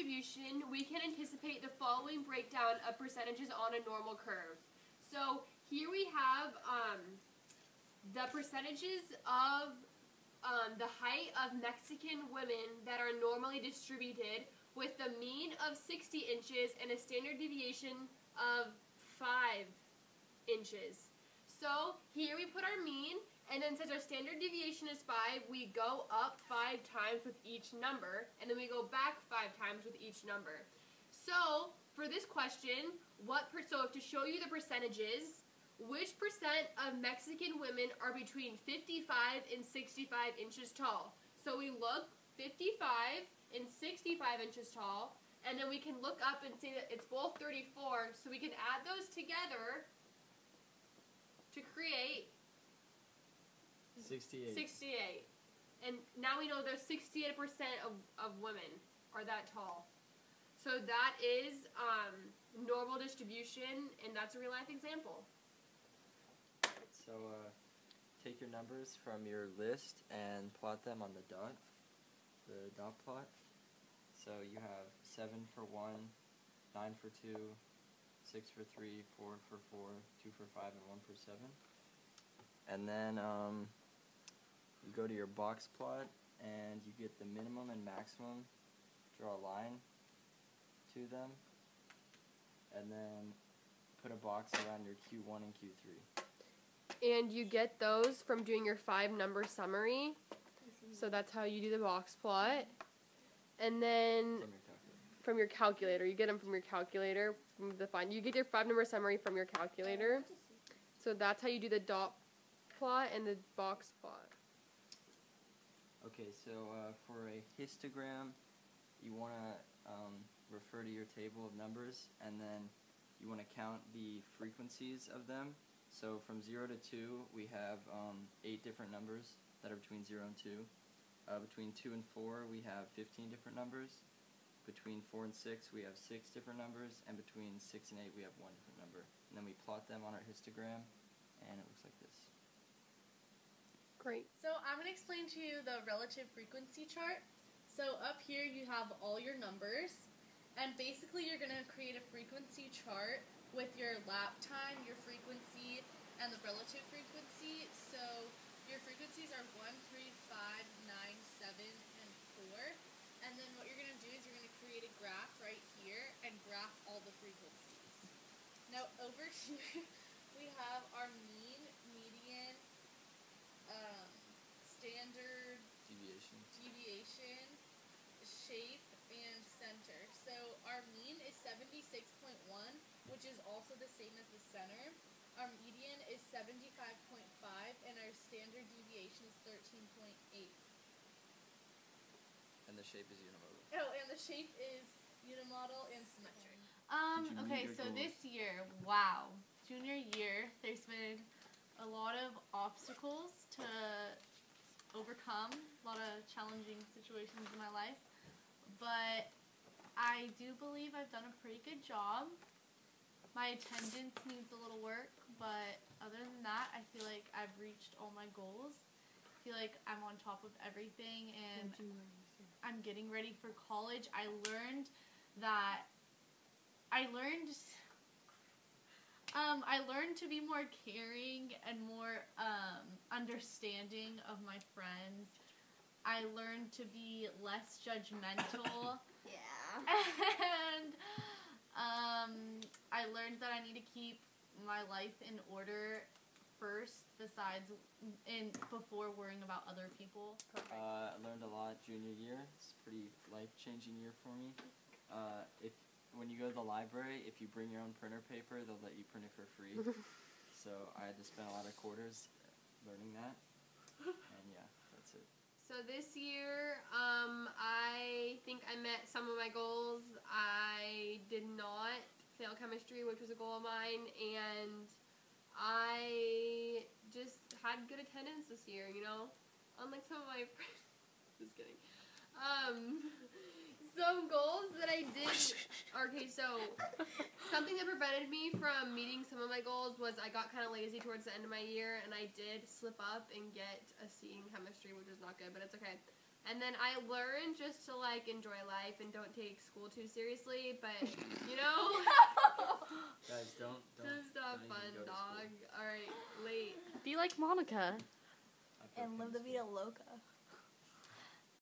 distribution, we can anticipate the following breakdown of percentages on a normal curve. So here we have the percentages of the height of Mexican women that are normally distributed with the mean of 60 inches and a standard deviation of 5 inches. So here we put our mean, and then since our standard deviation is 5, we go up 5 times with each number, and then we go back 5 times with each number. So for this question, so to show you the percentages, which percent of Mexican women are between 55 and 65 inches tall? So we look 55 and 65 inches tall, and then we can look up and see that it's both 34, so we can add those together to create 68. And now we know there's 68% of women are that tall. So that is normal distribution, and that's a real life example. So take your numbers from your list and plot them on the dot plot. So you have 7 for 1, 9 for 2, 6 for 3, 4 for 4, 2 for 5, and 1 for 7. And then you go to your box plot and you get the minimum and maximum, draw a line to them, and then put a box around your Q1 and Q3. And you get those from doing your 5-number summary. So that's how you do the box plot. And then from your calculator. You get them from your calculator. You get your 5-number summary from your calculator. So that's how you do the dot plot and the box plot. Okay, so for a histogram, you want to refer to your table of numbers, and then you want to count the frequencies of them. So from 0 to 2, we have 8 different numbers that are between 0 and 2. Between 2 and 4, we have 15 different numbers. Between 4 and 6, we have 6 different numbers. And between 6 and 8, we have 1 different number. And then we plot them on our histogram, and it looks like this. Great. So I'm going to explain to you the relative frequency chart. So up here you have all your numbers, and basically you're going to create a frequency chart with your lap time, your frequency, and the relative frequency. So your frequencies are 1, 3, 5, 9, 7, and 4. And then what you're going to do is you're going to create a graph right here and graph all the frequencies. Now over here we have our mean, median, standard deviation, shape, and center. So our mean is 76.1, which is also the same as the center. Our median is 75.5, and our standard deviation is 13.8. And the shape is unimodal. Oh, and the shape is unimodal and symmetric. Okay, so this year, wow, junior year, there's been a lot of obstacles to overcome, a lot of challenging situations in my life, but I do believe I've done a pretty good job. My attendance needs a little work, but other than that, I feel like I've reached all my goals. I feel like I'm on top of everything, and I'm getting ready for college. I learned to be more caring and more understanding of my friends. I learned to be less judgmental. Yeah. And I learned that I need to keep my life in order first, before worrying about other people. I learned a lot junior year. It's a pretty life-changing year for me. When you go to the library, if you bring your own printer paper, they'll let you print it for free. So I had to spend a lot of quarters learning that. And yeah, that's it. So this year, I think I met some of my goals. I did not fail chemistry, which was a goal of mine, and I just had good attendance this year, you know? Unlike some of my friends. Just kidding. Some goals that I did, okay, so something that prevented me from meeting some of my goals was I got kind of lazy towards the end of my year, and I did slip up and get a C in chemistry, which was not good, but it's okay. And then I learned just to like enjoy life and don't take school too seriously. But you know, Guys, don't. just have don't even fun, go to dog. All right, late. Be like Monica. I put And live pins the vida loca.